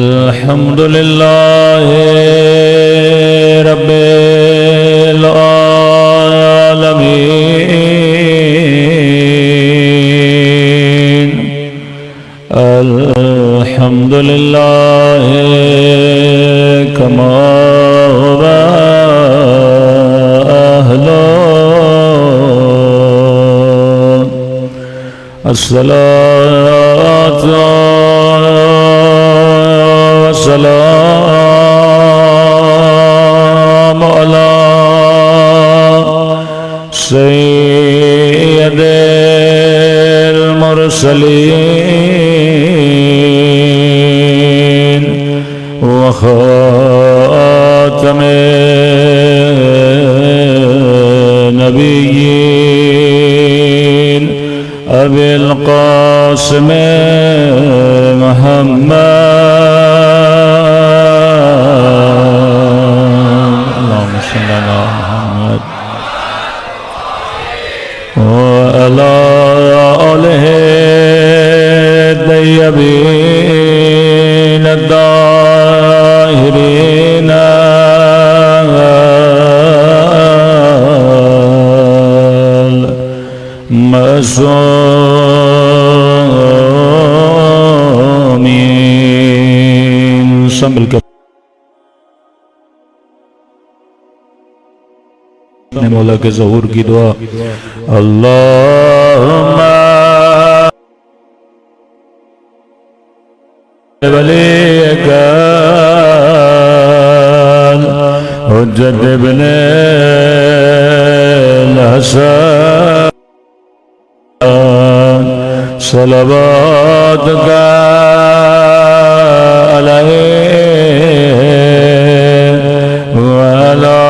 अल्हम्दुलिल्लाह रब्बिल आलमीन। अल्हम्दुलिल्लाह कमा अस्सलातु वस्सलामु अला सय्यिदिल मुरसलीन व खातमिन नबिय्यीन अबिल क़ासिम मुहम्मद अल्लाहुम्मा सल्लि अला मुहम्मद व अला आलिहि तय्यबीन अत्ताहिरीन मसूमीन। संभल कर मौला के ज़हूर की दुआ। अल्लाहुम्मा वलीका हुज्जत इब्ने हसन सलवातुका अलैहि व अला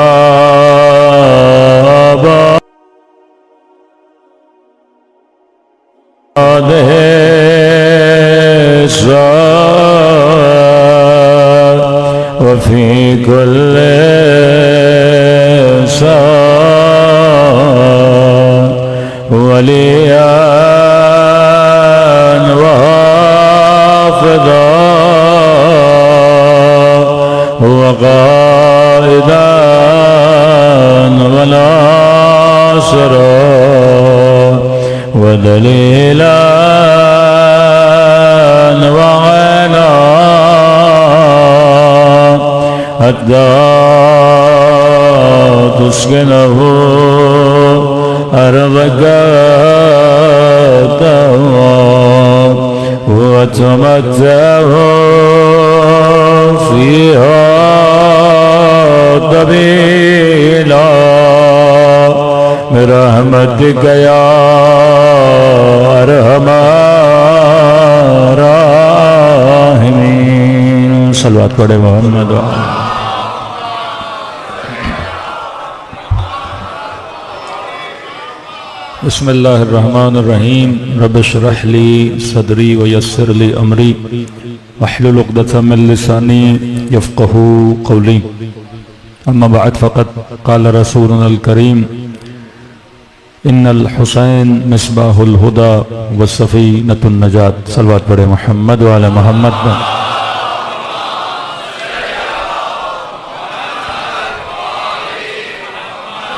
आबादिहि व फी कुल्ली वलिय्यन व हाफ़िज़न व क़ाइदन व नासिरन व दलीलन व ऐनान हत्ता तुस्किनहु अर्ज़क़ वतमत्तअ फ़ीहा तवीला बिरहमतिक या अरहमर राहिमीन। सल्लल्लाहु अलैहि मोहम्मद। बिस्मिल्लाहिर्रहमानिर्रहीम। रब्बि इश्रह ली सदरी व यस्सिर ली अमरी वहलुल उक़दतम मिन लिसानी यफ़क़हू क़ौली। अम्मा बअद फ़क़द क़ाल रसूलुनाल करीम इन्नल हुसैन मिस्बाहुल हुदा व सफ़ीनतुन नजात। सल्लल्लाहु अलैहि मोहम्मद व अला मोहम्मद।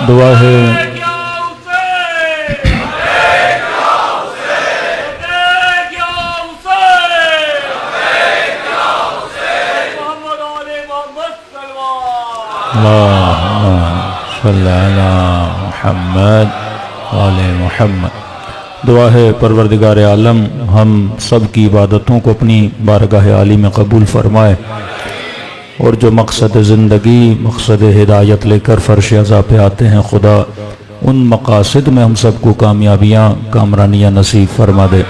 दुआ है मोहम्मद। दुआ है परवरदिगार आलम हम सब की इबादतों को अपनी बारगाह आली में कबूल फरमाए और जो मकसद ज़िंदगी मकसद हिदायत लेकर फ़र्श अज़ा पे आते हैं खुदा उन मकासद में हम सबको कामयाबियाँ कामरानियाँ नसीब फरमा दे।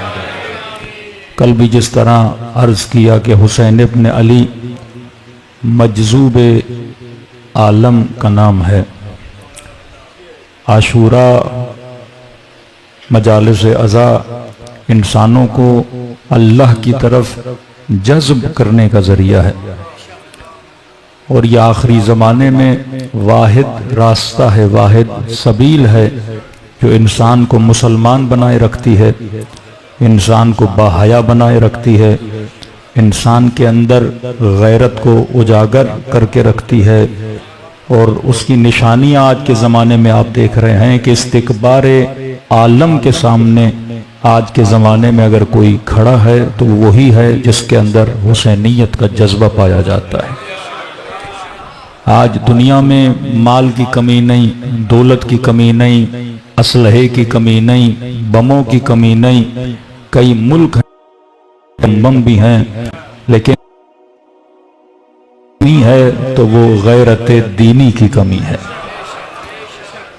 कल भी जिस तरह अर्ज़ किया कि हुसैन इब्न अली मजज़ूब आलम का नाम है। आशूरा मजालिस अज़ा इंसानों को अल्लाह की तरफ जज्ब करने का ज़रिया है और यह आखिरी ज़माने में वाहिद रास्ता है, वाहिद सबील है जो इंसान को मुसलमान बनाए रखती है, इंसान को बाहया बनाए रखती है, इंसान के अंदर गैरत को उजागर करके रखती है। और उसकी निशानियां आज के ज़माने में आप देख रहे हैं कि इस्तिकबार आलम के सामने आज के ज़माने में अगर कोई खड़ा है तो वही है जिसके अंदर हुसैनियत का जज्बा पाया जाता है। आज दुनिया में माल की कमी नहीं, दौलत की कमी नहीं, असलहे की कमी नहीं, बमों की कमी नहीं। कई मुल्क बम भी हैं, लेकिन नहीं है तो वो गैरत दीनी की कमी है।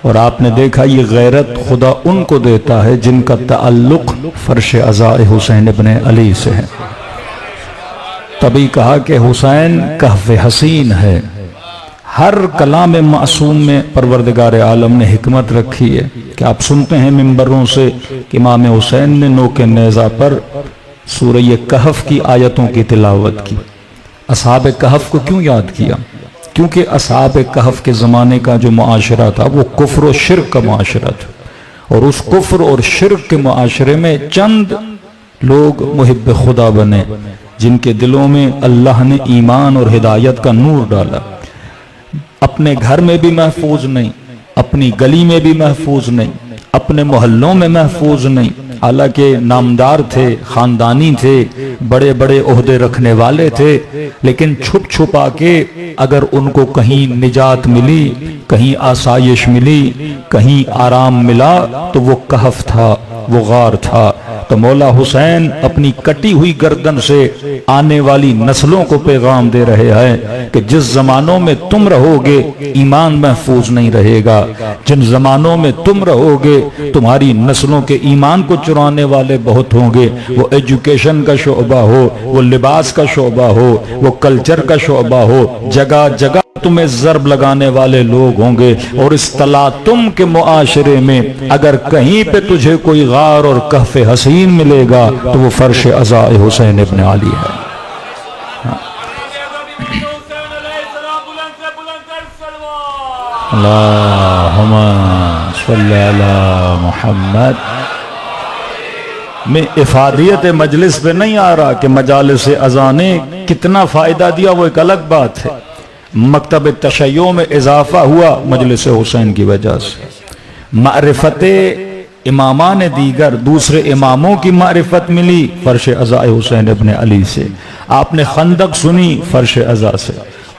और आपने देखा ये गैरत खुदा उनको देता है जिनका ताल्लुक फर्श अज़ा हुसैन इब्न अली से है। तभी कहा कि हुसैन कहफ़ हसीन है। हर कलाम मासूम में परवरदिगार आलम ने हिकमत रखी है कि आप सुनते हैं मिंबरों से कि इमाम हुसैन ने नोके नेज़ा पर सूरह कहफ की आयतों की तिलावत की। असहाब कहफ को क्यों याद किया? क्योंकि असहाब कहफ के ज़माने का जो मुआशरा था वो कुफ्र और शिर्क का मुआशरा था, और उस कुफ्र और शिर्क के मुआशरे में चंद लोग मुहिब खुदा बने जिनके दिलों में अल्लाह ने ईमान और हिदायत का नूर डाला। अपने घर में भी महफूज नहीं, अपनी गली में भी महफूज नहीं, अपने मोहल्लों में महफूज नहीं। हालांकि नामदार थे, खानदानी थे, बड़े बड़े ओहदे रखने वाले थे, लेकिन छुप छुपा के अगर उनको कहीं निजात मिली, कहीं आसाइश मिली, कहीं आराम मिला तो वो कहफ था, वो गार था। तो मौला हुसैन अपनी कटी हुई गर्दन से आने वाली नस्लों को पैगाम दे रहे हैं कि जिस जमानों में तुम रहोगे ईमान महफूज नहीं रहेगा, जिन जमानों में तुम रहोगे तुम्हारी नस्लों के ईमान को चुराने वाले बहुत होंगे। वो एजुकेशन का शोबा हो, वो लिबास का शोबा हो, वो कल्चर का शोबा हो, जगह जगह तुम्हें ज़र्ब लगाने वाले लोग होंगे। और इस तलातुम के मुआशरे में अगर कहीं पे तुझे कोई गार और कहफ़ हसीन मिलेगा तो वो फर्श अज़ा हुसैन इब्न अली है। अल्लाहुम्मा सल्ली अला मुहम्मद। मैं इफादियत मजलिस पे नहीं आ रहा कि मजालिस अज़ा ने कितना फ़ायदा दिया, वो एक अलग बात है। मकतब तशय्यो में इजाफा हुआ मजलिस हुसैन की वजह से। मारिफत इमामान दीगर, दूसरे इमामों की मारिफत मिली फर्श अज़ा हुसैन इब्न अली से। आपने खंदक सुनी फर्श अज़ा से,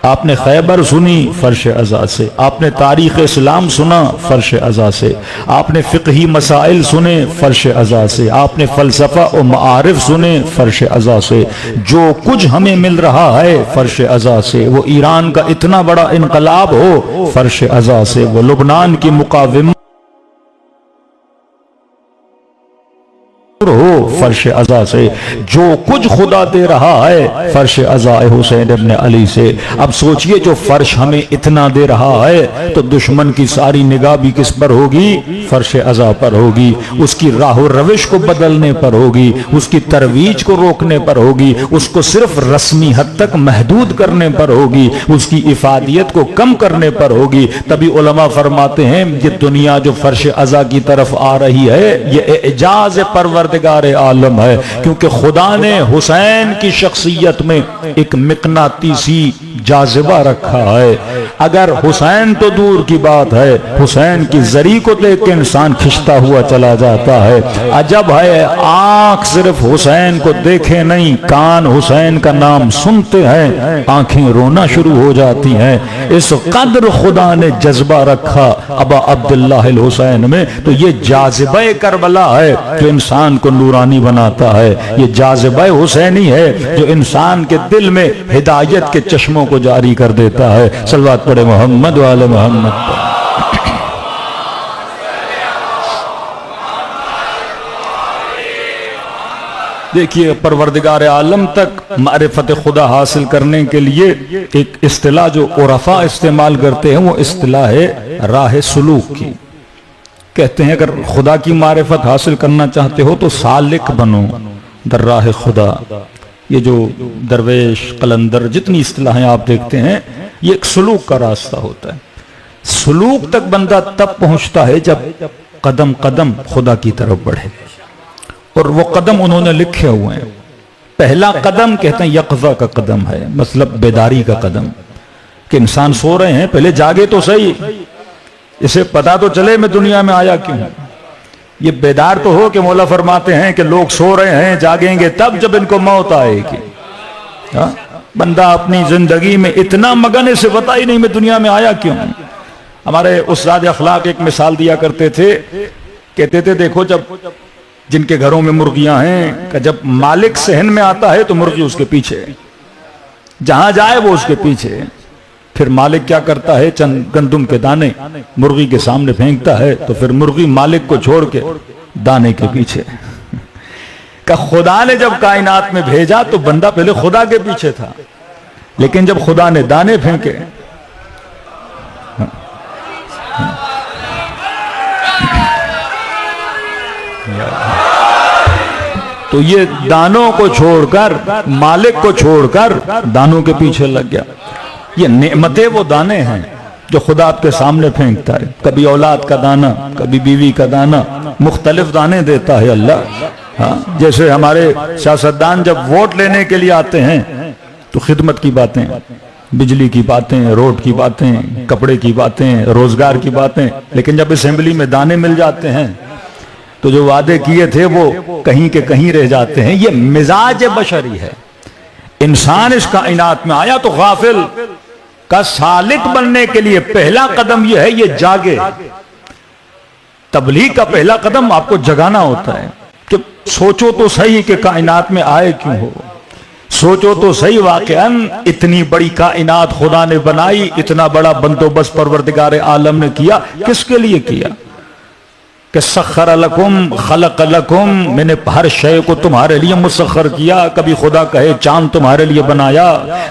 आपने खैबर सुनी फर्श अज़ा से, आपने तारीख़ इस्लाम सुना फर्श अज़ा से, आपने फ़िक़ही मसाइल सुने फर्श अज़ा से, आपने फ़लसफ़ा और मारिफ सुने फर्श अज़ा से। जो कुछ हमें मिल रहा है फर्श अज़ा से, वो ईरान का इतना बड़ा इनकलाब हो फर्श अज़ा से, वो लुबनान की मुकाविमत हो फर्श अज़ा से, जो कुछ खुदा दे रहा है फर्श अज़ा हुसैन इब्न अली से। अब सोचिए जो फर्श हमें इतना दे रहा है तो दुश्मन की सारी निगाह भी किस पर होगी? फर्श अज़ा पर होगी। उसकी राह रविश को बदलने पर होगी, उसकी तरवीज को रोकने पर होगी, उसको सिर्फ रस्मी हद तक महदूद करने पर होगी, उसकी इफादियत को कम करने पर होगी। तभी उलमा फरमाते हैं ये दुनिया जो फर्श अज़ा की तरफ आ रही है ये एजाज परवर आलम है, क्योंकि खुदा ने हुसैन की शख्सियत में एक मिकनातीसी जाज़िबा रखा है। अगर हुसैन तो दूर की बात है, हुसैन की जरी को देख के इंसान खिंचता हुआ चला जाता है। अजब है, आंख सिर्फ हुसैन को देखे नहीं, कान हुसैन का नाम सुनते हैं आंखें रोना शुरू हो जाती हैं। इस कदर खुदा ने जज्बा रखा अबा अब्दुल्लाह हुसैन में। तो ये जाज़िबा करबला है जो इंसान को नूरानी बनाता है। ये जाज़िबा हुसैनी है जो इंसान के दिल में हिदायत के चश्मों को जारी कर देता है। सल्लल्लाहु अलैहि मोहम्मद व आले मोहम्मद। देखिए परवरदिगार आलम तक मारिफत खुदा हासिल करने के लिए एक इस्तिलाह जो उरफा इस्तेमाल करते हैं वो इस्तिलाह है राह सुलूक की। कहते हैं अगर खुदा की मारिफत हासिल करना चाहते हो तो सालिक बनो दर राह खुदा। ये जो दरवेश कलंदर जितनी इस्तिलाहें आप देखते हैं ये एक सुलूक का रास्ता होता है। सुलूक तक बंदा तब पहुंचता है जब कदम कदम खुदा की तरफ बढ़े। और वो कदम उन्होंने लिखे हुए हैं। पहला कदम कहते हैं यक़ज़ा का कदम है, मतलब बेदारी का कदम, कि इंसान सो रहे हैं, पहले जागे तो सही, इसे पता तो चले मैं दुनिया में आया क्यों। ये बेदार तो हो कि मौला फरमाते हैं कि लोग सो रहे हैं, जागेंगे तब जब इनको मौत आएगी। हाँ? बंदा अपनी जिंदगी में इतना मगन है, इसे पता ही नहीं मैं दुनिया में आया क्यों। हमारे उस्ताद अखलाक एक मिसाल दिया करते थे, कहते थे देखो जब जिनके घरों में मुर्गियां हैं कि जब मालिक सहन में आता है तो मुर्गी उसके पीछे, जहां जाए वो उसके पीछे। फिर मालिक क्या करता है, चंद गंदुम के दाने मुर्गी के सामने फेंकता है, तो फिर मुर्गी मालिक को छोड़ के दाने के पीछे। का खुदा ने जब कायनात में भेजा तो बंदा पहले खुदा के पीछे था, लेकिन जब खुदा ने दाने फेंके, तो ये दानों को छोड़कर, मालिक को छोड़कर दानों के पीछे लग गया। ये नेमतें वो दाने हैं जो खुदा आपके सामने फेंकता है। कभी औलाद का दाना, कभी बीवी का दाना, मुख्तलिफ दाने देता है अल्लाह। हाँ, जैसे हमारे सियासतदान जब वोट लेने के लिए आते हैं तो खिदमत की बातें, बिजली की बातें, रोड की बातें, कपड़े की बातें, रोजगार की बातें, लेकिन जब असेंबली में दाने मिल जाते हैं तो जो वादे किए थे वो कहीं के कहीं रह जाते हैं। ये मिजाज बशरी है। इंसान इस कायनात में आया तो गाफिल का सालिक बनने के लिए पहला कदम यह है, ये जागे। तबलीग का पहला कदम आपको जगाना होता है कि सोचो तो सही कि कायनात में आए क्यों हो। सोचो तो सही, वाकईअन इतनी बड़ी कायनात खुदा ने बनाई, इतना बड़ा बंदोबस्त परवरदिगार आलम ने किया, किसके लिए किया? कि सख्खर लकुम खलक लकुम, मैंने हर शय को तुम्हारे लिए मुसख्खर किया। कभी खुदा कहे चांद तुम्हारे लिए बनाया,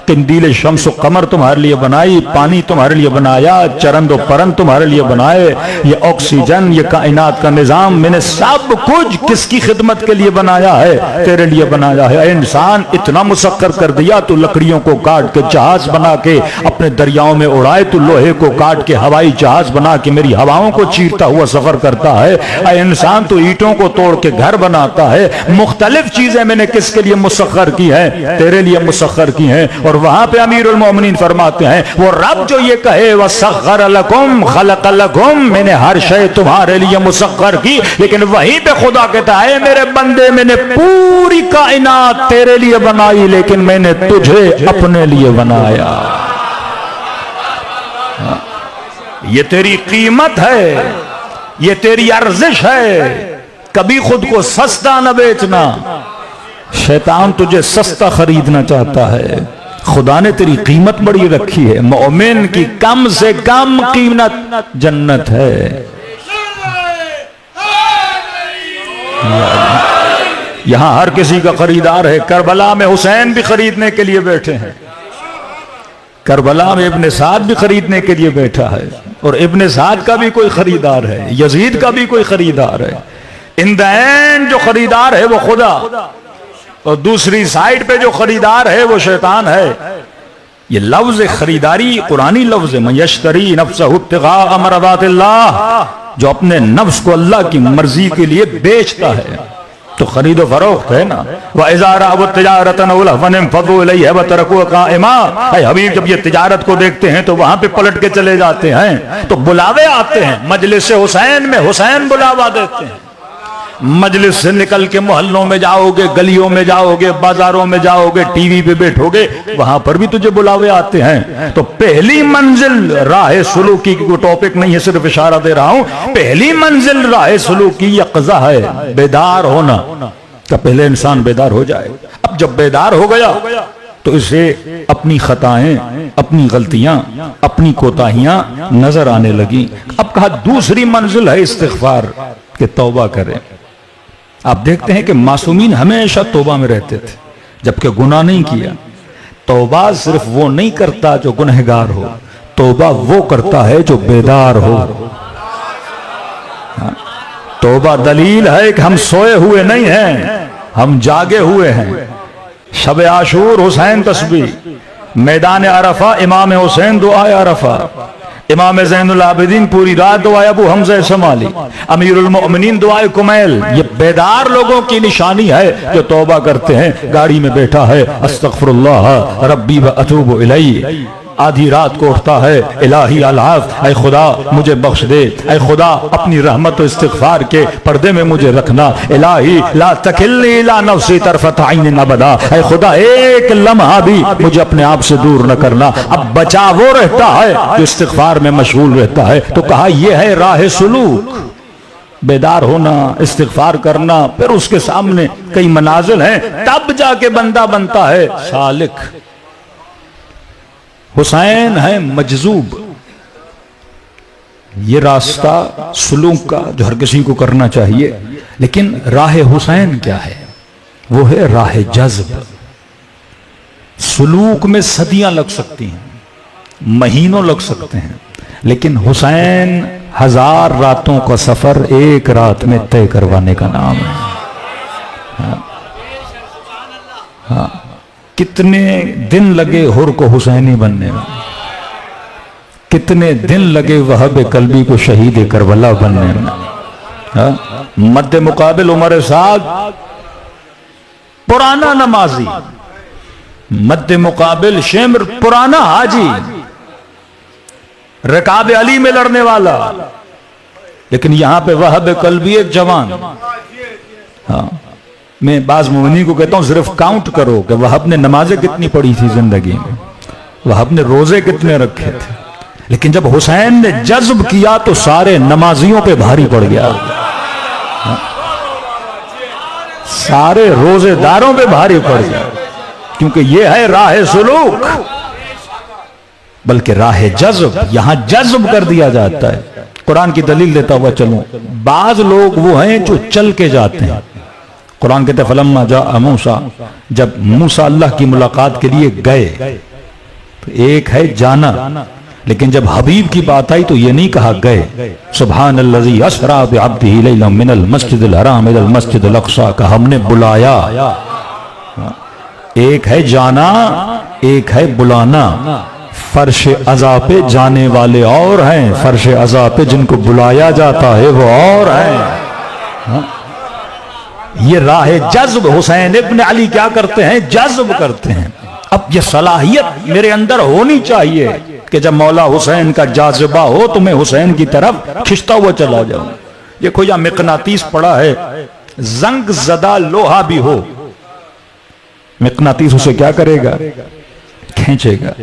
किंदील शम्स व कमर तुम्हारे लिए बनाई, पानी तुम्हारे लिए बनाया, चरंद व परंद तुम्हारे लिए बनाए, ये ऑक्सीजन, ये कायनात का निजाम, मैंने सब कुछ किसकी खिदमत के लिए बनाया है? तेरे लिए बनाया है। इंसान इतना मुसख्खर कर दिया, तू लकड़ियों को काट के जहाज बना के अपने दरियाओं में उड़ाए, तू लोहे को काट के हवाई जहाज बना के मेरी हवाओं को चीरता हुआ सफर करता है। इंसान तो ईंटों को तोड़ के घर बनाता है। मुख्तलिफ चीजें मैंने किसके लिए मुसख्खर की है? तेरे लिए मुसख्खर की हैं। और वहां पे अमीरुल मोमिनीन फरमाते हैं, वो रब जो ये कहे वसख्खर लकुम खलक लकुम, मैंने हर शय तुम्हारे लिए मुसख्खर की, लेकिन वहीं पे खुदा कहता है मेरे बंदे, मैंने पूरी कायनात तेरे लिए बनाई, लेकिन मैंने तुझे अपने लिए बनाया। ये तेरी कीमत है, ये तेरी अर्जिश है। कभी खुद को सस्ता न बेचना। शैतान तुझे सस्ता खरीदना चाहता है। खुदा ने तेरी कीमत बड़ी रखी है। मोमिन की कम से कम कीमत जन्नत है। यहां हर किसी का खरीदार है। करबला में हुसैन भी खरीदने के लिए बैठे हैं। करबला में इब्ने साद भी खरीदने के लिए बैठा है, और इब्ने साद का भी कोई खरीदार है, यजीद का भी कोई खरीदार है। इन द एंड जो खरीदार है वो खुदा, और दूसरी साइड पे जो खरीदार है वो शैतान है। ये लफ्ज खरीदारी कुरानी लफ्ज है, यश्तरी नफ्सहु इब्तिगा मरदातिल्लाह, जो अपने नफ्स को अल्लाह की मर्जी के लिए बेचता है, तो खरीदो फरोख्त है ना। हबीब जब ये तिजारत को देखते हैं तो वहां पे पलट के चले जाते हैं। तो बुलावे आते हैं, मजलिस हुसैन में हुसैन बुलावा देते हैं। मजलिस से निकल के मोहल्लों में जाओगे, गलियों में जाओगे, बाजारों में जाओगे, टीवी पे बैठोगे, वहां पर भी तुझे बुलावे आते हैं। तो पहली मंजिल राह सुलूकी की, टॉपिक नहीं है, सिर्फ इशारा दे रहा हूं। पहली मंजिल राह सुलूकी यक़ज़ा है, बेदार होना। तो पहले इंसान बेदार हो जाए। अब जब बेदार हो गया तो इसे अपनी खताएं, अपनी गलतियां, अपनी कोताहियां नजर आने लगी। अब कहा दूसरी मंजिल है इस्तिग़फ़ार, के तौबा करें। आप देखते हैं कि मासूमीन हमेशा तौबा में रहते थे, जबकि गुनाह नहीं किया। तौबा सिर्फ वो नहीं करता जो गुनहगार हो, तौबा वो करता है जो बेदार हो। तौबा दलील है कि हम सोए हुए नहीं हैं, हम जागे हुए हैं। शब आशूर हुसैन तस्बीह, मैदान अरफा इमाम हुसैन दुआ अरफा, इमाम ज़ैनुल आबिदीन पूरी रात दुआए अबू हमज़ा शमाली, अमीरुल मोमिनीन दुआए कुमैल। ये बेदार लोगों की निशानी है जो तौबा करते हैं, गाड़ी में बैठा है अस्तग़फिरुल्लाह रब्बी व अतूबु इलैहि, आधी रात को उठता है इलाही अल्लाह, ऐ खुदा मुझे बख्श दे, ऐ खुदा अपनी रहमत और इस्तिग़फ़ार के पर्दे में मुझे रखना, इलाही ला तकिलनी इला नफ्सी तरफ़त ऐन अबदा, ऐ खुदा एक लम्हा भी मुझे अपने आप से दूर न करना। अब बचा वो रहता है जो इस्तिग़फ़ार में मशगूल रहता है। तो कहा यह है राह सुलूक, बेदार होना, इस्तिग़फ़ार करना, फिर उसके सामने कई मनाजिल हैं, तब जाके बंदा बनता है सालिक। हुसैन है मजजूब, ये रास्ता सुलूक का जो हर किसी को करना चाहिए। लेकिन राह हुसैन क्या है? वो है राह जज्ब। सुलूक में सदियां लग सकती हैं, महीनों लग सकते हैं, लेकिन हुसैन 1000 रातों का सफर एक रात में तय करवाने का नाम है। हाँ, हाँ। कितने दिन लगे हुर को हुसैनी बनने में, कितने दिन लगे वहाब कल्बी को शहीद करबला बनने में। मद्दे मुकाबिल उमर साद पुराना नमाजी, मद्दे मुकाबिल शेमर पुराना हाजी, रकाब अली में लड़ने वाला, लेकिन यहां पे वहाब कल्बी एक जवान। हाँ, मैं बाज मोमिनी को कहता हूं सिर्फ काउंट करो कि वहाब ने नमाजें कितनी पढ़ी थी जिंदगी में, वहाब ने रोजे कितने रखे थे, लेकिन जब हुसैन ने जज्ब किया तो सारे नमाजियों पे भारी पड़ गया, सारे रोजेदारों पे भारी पड़ गया, क्योंकि यह है राह सुलूक, बल्कि राह जज्ब। यहां जज्ब कर दिया जाता है। कुरान की दलील देता हुआ चलूं, बाज लोग वो हैं जो चल के जाते हैं। कुरान कहते फलम्मा जा मूसा, जब मूसा अल्लाह की मुलाकात के लिए गए, तो एक है जाना, लेकिन जब हबीब की बात आई तो ये नहीं कहा गए। सुब्हानल्लज़ी अस्रा बिअब्दिही लैलन मिनल मस्जिदिल हराम इलल मस्जिदिल अक़सा, का हमने बुलाया। एक है जाना, एक है बुलाना। फर्श अज़ा पे जाने वाले और हैं, फर्श अज़ा पे जिनको बुलाया जाता है वो और हैं। ये राह जज्ब हुसैन इब्न अली क्या करते हैं? जज्ब करते हैं। अब ये सलाहियत मेरे अंदर होनी चाहिए कि जब मौला हुसैन का जाज़बा हो तो मैं हुसैन की तरफ खिंचता हुआ चला जाऊं। देखो या मिकनातीस पड़ा है, जंग ज़दा लोहा भी हो, मिकनातीस उसे क्या करेगा? खींचेगा।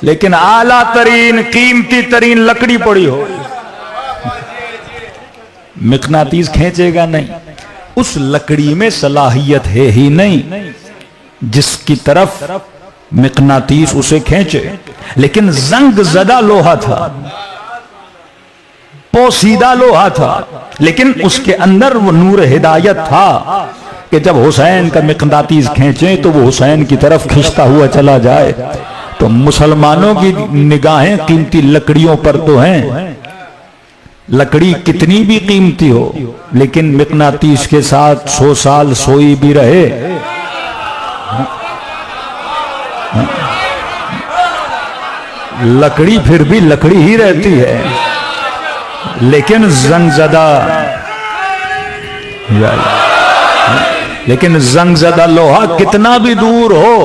लेकिन आला तरीन कीमती तरीन लकड़ी पड़ी हो, मिकनातीस खींचेगा नहीं। उस लकड़ी में सलाहियत है ही नहीं जिसकी तरफ मिकनातीस उसे खींचे। लेकिन जंग ज़दा लोहा था, पोसीदा लोहा था, लेकिन उसके अंदर वो नूर हिदायत था कि जब हुसैन का मिकनातीस खींचे तो वो हुसैन की तरफ खिंचता हुआ चला जाए। तो मुसलमानों की निगाहें कीमती लकड़ियों पर तो हैं, लकड़ी कितनी भी कीमती हो, लेकिन मिकनातीस के साथ 100 साल सोई भी रहे, लकड़ी फिर भी लकड़ी ही रहती है। लेकिन जंगज़दा, लेकिन जंगज़दा लोहा कितना भी दूर हो,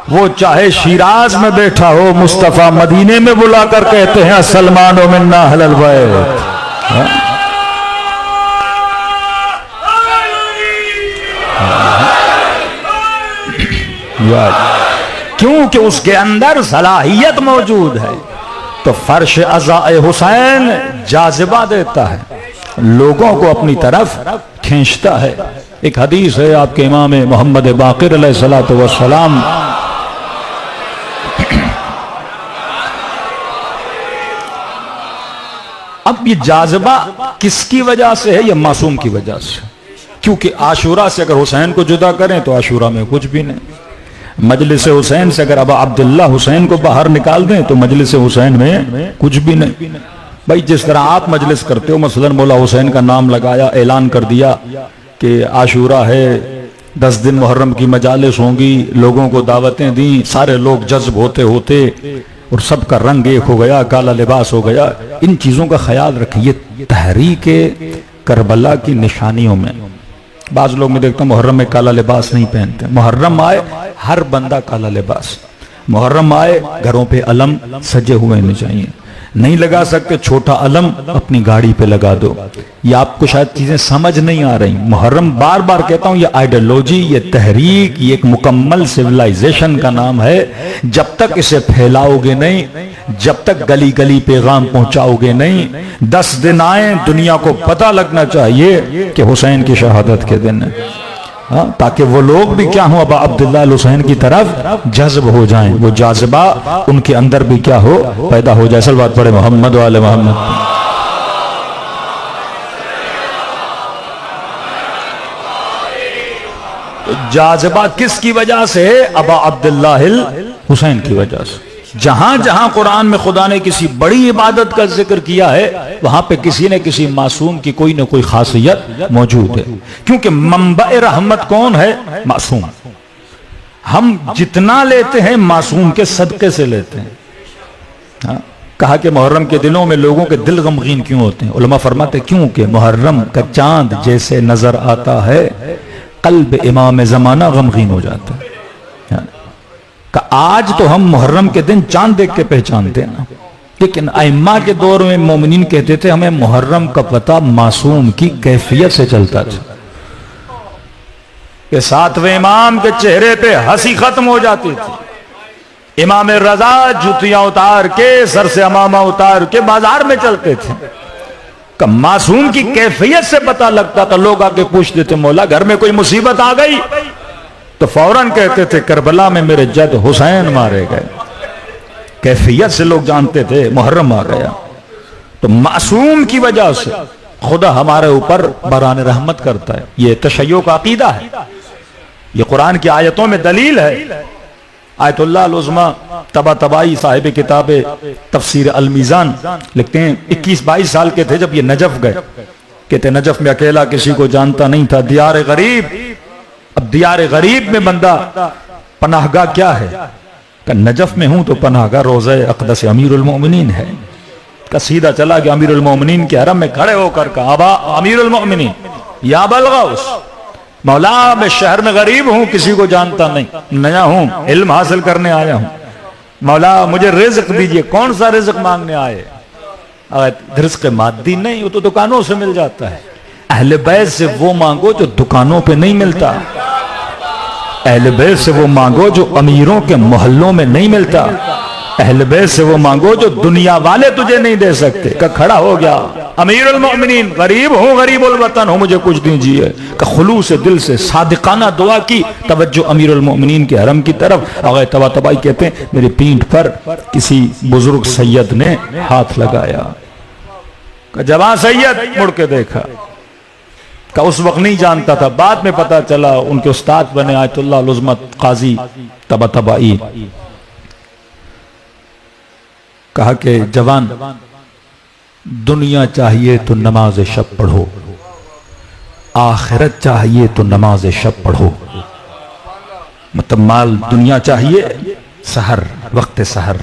वो चाहे शिराज में बैठा हो, मुस्तफा मदीने में बुलाकर कहते हैं सलमानो मिन्ना अहलल बैत। क्योंकि उसके अंदर सलाहियत मौजूद है। तो फर्श अज़ाए हुसैन जाज़िबा देता है, लोगों को अपनी तरफ खींचता है। एक हदीस है आपके इमाम मोहम्मद बाक़िर अलैहिस्सलातु वस्सलाम, अब ये जाज़िबा किसकी वजह से है? ये मासूम की वजह से। क्योंकि आशूरा से अगर हुसैन को जुदा करें तो आशूरा में कुछ भी नहीं। मजलिस हुसैन से अगर अब अब्दुल्ला हुसैन को बाहर निकाल दें तो मजलिस हुसैन में कुछ भी नहीं। भाई जिस तरह आप मजलिस करते हो, मसलन मौला हुसैन का नाम लगाया, ऐलान कर दिया कि आशूरा है, 10 दिन मुहर्रम की मजालिस होंगी, लोगों को दावतें दी, सारे लोग जज्ब होते होते और सबका रंग एक हो गया, काला लिबास हो गया। इन चीज़ों का ख्याल रखिए। तहरीक करबला की निशानियों में बाज़ लोग मैं देखता हूँ मुहर्रम में काला लिबास नहीं पहनते। मुहर्रम आए हर बंदा काला लिबास, मुहर्रम आए घरों पे अलम सजे हुए नहीं चाहिए, नहीं लगा सकते छोटा अलम अपनी गाड़ी पे लगा दो। ये आपको शायद चीजें समझ नहीं आ रही। मुहर्रम बार बार कहता हूं ये आइडियोलॉजी, ये तहरीक, ये एक मुकम्मल सिविलाइजेशन का नाम है। जब तक इसे फैलाओगे नहीं, जब तक गली गली पैगाम पहुंचाओगे नहीं, 10 दिन आए दुनिया को पता लगना चाहिए कि हुसैन की शहादत के दिन है। हाँ, ताकि वो लोग भी क्या हो, अबा अब्दुल्लाह अल हुसैन की तरफ जज्ब हो जाएं, वो जाज़िबा उनके अंदर भी क्या हो, पैदा हो जाए। सलवात पढ़े मोहम्मद वाले मोहम्मद। तो जाज़िबा किसकी वजह से? अबा अब्दुल्लाह अल हुसैन की वजह से। जहां जहां कुरान में खुदा ने किसी बड़ी इबादत का जिक्र किया है, वहां पे किसी न किसी मासूम की कोई ना कोई खासियत मौजूद है। क्योंकि मंबा रहमत कौन है? मासूम। हम जितना लेते हैं मासूम के सदके से लेते हैं। हाँ? कहा कि मुहर्रम के दिनों में लोगों के दिल गमगीन क्यों होते हैं? उलमा फरमाते क्योंकि मुहर्रम का चांद जैसे नजर आता है, कल्ब इमाम जमाना गमगीन हो जाता है। आज तो हम मुहर्रम के दिन चांद देख के पहचानते हैं ना, लेकिन अइम्मा के दौर में मोमिनीन कहते थे हमें मुहर्रम का पता मासूम की कैफियत से चलता था कि 7वें इमाम के चेहरे पे हंसी खत्म हो जाती थी। इमाम रजा जूतियां उतार के, सर से अमामा उतार के बाजार में चलते थे। कि मासूम की कैफियत से पता लगता था। लोग आके पूछते थे मौला घर में कोई मुसीबत आ गई? तो फौरन कहते थे करबला में मेरे जद हुसैन मारे गए। कैफियत से लोग जानते थे मुहर्रम आ गया। तो मासूम की वजह से खुदा हमारे ऊपर बरान रहमत करता है। ये तशय्यो का अकीदा है, ये कुरान की आयतों में दलील है। आयतुल्लाह अल उज़्मा तबातबाई साहिब किताब तफसीर अल मीज़ान लिखते हैं 21-22 साल के थे जब ये नजफ गए। कहते नजफ में अकेला किसी को जानता नहीं था, दियार गरीब। अब दियार गरीब में बंदा पनाहगा क्या है? का नजफ में हूं तो पनाहगा रोज़े अक़दस अमीरुल मोमिनीन है। का सीधा चला गया अमीरुल मोमिनीन के हरम में खड़े होकर कहा अबा अमीरुल मोमिनीन या बलगौस, मौला मैं शहर में गरीब हूं, किसी को जानता नहीं, नया हूं, इल्म हासिल करने आया हूं, मौला मुझे रिज़्क दीजिए। कौन सा रिज़्क मांगने आए? रिज़्क मादी नहीं, वो तो दुकानों से मिल जाता है। अहले बैत से वो मांगो जो दुकानों पे नहीं मिलता। अहले बैत से वो मांगो जो अमीरों के मोहल्लों में नहीं मिलता। अहले बैत से वो मांगो जो दुनिया वाले तुझे नहीं दे सकते। का खड़ा हो गया अमीरुल मोमिनीन, गरीब हूं, गरीबुल वतन हूं, मुझे कुछ दीजिए। का खुलूस से दिल से सादिकाना दुआ की, तवज्जो अमीरुल मोमिनीन के हरम की तरफ। अगर तबातबाई कहते हैं मेरी पीठ पर किसी बुजुर्ग सैयद ने हाथ लगाया। जवां सैयद मुड़ के देखा, का उस वक्त नहीं जानता था, बाद में पता चला उनके उस्ताद बने आयतुल्लाह अल उज़्मा काजी तबातबाई। कहा कि जवान दुनिया चाहिए तो नमाज शब पढ़ो, आखिरत चाहिए तो नमाज शब पढ़ो। मतलब माल दुनिया चाहिए सहर, वक्त सहर,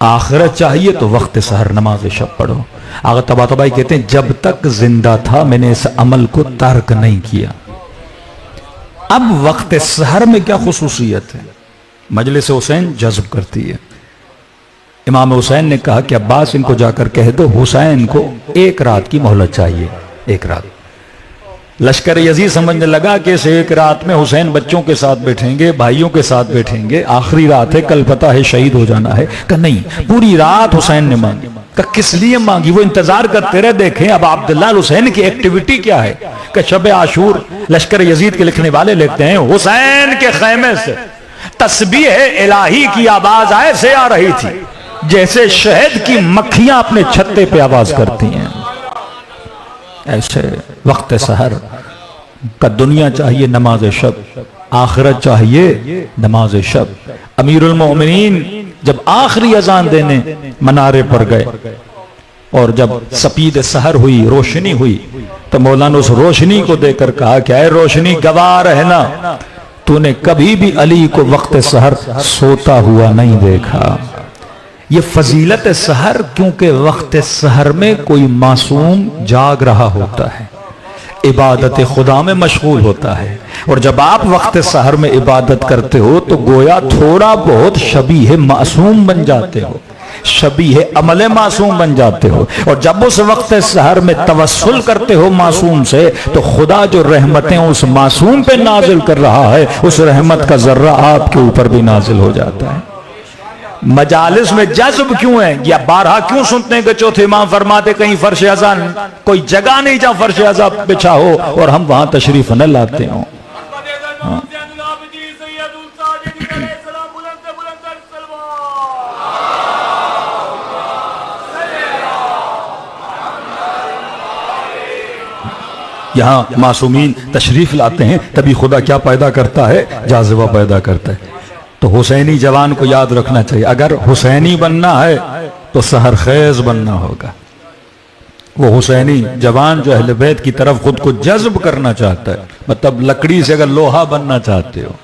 आखिरत चाहिए तो वक्त सहर नमाज शब पढ़ो। आगे तबातबाई कहते हैं जब तक जिंदा था मैंने इस अमल को तर्क नहीं किया। अब वक्त सहर में क्या खुसूसियत है? मजलिस हुसैन जज्ब करती है। इमाम हुसैन ने कहा कि अब्बास इनको जाकर कह दो हुसैन को 1 रात की मोहलत चाहिए। 1 रात। लश्कर यजीद समझने लगा कि इस 1 रात में हुसैन बच्चों के साथ बैठेंगे, भाइयों के साथ बैठेंगे, आखिरी रात है, कल पता है शहीद हो जाना है। का नहीं, पूरी रात हुसैन ने मांगी। का किस लिए मांगी? वो इंतजार करते रहे देखें अब अब्दुल्लाह अल हुसैन की एक्टिविटी क्या है। का शब आशूर लश्कर यजीद के लिखने वाले लिखते हैं हुसैन के खैमे से तस्बीह इलाही की आवाज ऐसे आ रही थी जैसे शहद की मक्खियां अपने छत्ते पे आवाज करती हैं। ऐसे वक्त सहर का दुनिया चाहिए नमाज शब, आखिरत चाहिए नमाज शब। अमीरुल मोमिनीन जब आखिरी अजान देने मनारे पर गए और जब सपीद सहर हुई, रोशनी हुई, तो मौलाना उस रोशनी को देखकर कहा क्या है रोशनी गवाह रहना, तूने कभी भी अली को वक्त सहर सोता हुआ नहीं देखा। ये फजीलत सहर, क्योंकि वक्त सहर में कोई मासूम जाग रहा होता है, इबादत खुदा में मशगूल होता है। और जब आप वक्त सहर में इबादत करते हो तो गोया थोड़ा बहुत शबीह मासूम बन जाते हो, शबीह अमल मासूम बन जाते हो। और जब उस वक्त सहर में तवस्सुल करते हो मासूम से, तो खुदा जो रहमतें उस मासूम पे नाजिल कर रहा है, उस रहमत का जर्रा आपके ऊपर भी नाजिल हो जाता है। मजालिस में जज्ब क्यों है, या बारहा क्यों सुनते हैं कि चौथे इमाम फरमाते कहीं फर्श अज़ा, कोई जगह नहीं जहां फर्श अज़ा बिछा हो और हम वहां तशरीफ न लाते हो। यहां मासूमीन तशरीफ लाते हैं, तभी खुदा क्या पैदा करता है, जाज़िबा पैदा करता है। तो हुसैनी जवान को याद रखना चाहिए, अगर हुसैनी बनना है तो सहर खेज बनना होगा। वो हुसैनी जवान जो अहले बैत की तरफ खुद को जज्ब करना चाहता है, मतलब लकड़ी से अगर लोहा बनना चाहते हो,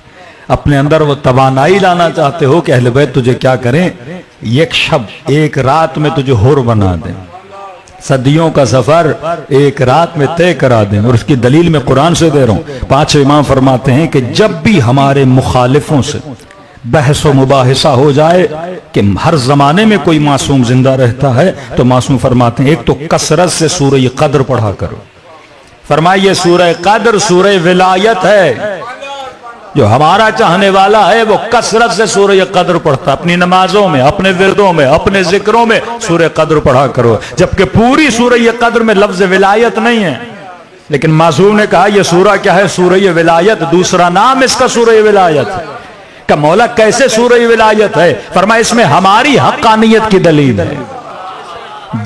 अपने अंदर वो तवानाई लाना चाहते हो कि अहले बैत तुझे क्या करें, एक शब एक रात में तुझे हुर बना दें, सदियों का सफर एक रात में तय करा दें। और उसकी दलील मैं कुरान से दे रहा हूं। पांच इमाम फरमाते हैं कि जब भी हमारे मुखालिफों से बहस व मुबाहिसा हो जाए कि हर जमाने में कोई मासूम जिंदा रहता है, तो मासूम फरमाते हैं एक तो कसरत से सूरह कद्र पढ़ा करो। फरमाइए सूरह कद्र सूरह विलायत है, जो हमारा चाहने वाला है वो कसरत से सूरह कद्र पढ़ता, अपनी नमाजों में, अपने विरदों में, अपने जिक्रों में सूरह कद्र पढ़ा करो। जबकि पूरी सूरह कद्र में लफ्ज विलायत नहीं है, लेकिन मासूम ने कहा यह सूरह क्या है, सूरह विलायत, दूसरा नाम इसका सूरह विलायत है। का मौला कैसे सूरह विलायत है? फरमाया इसमें हमारी हक्कानियत की दलील है।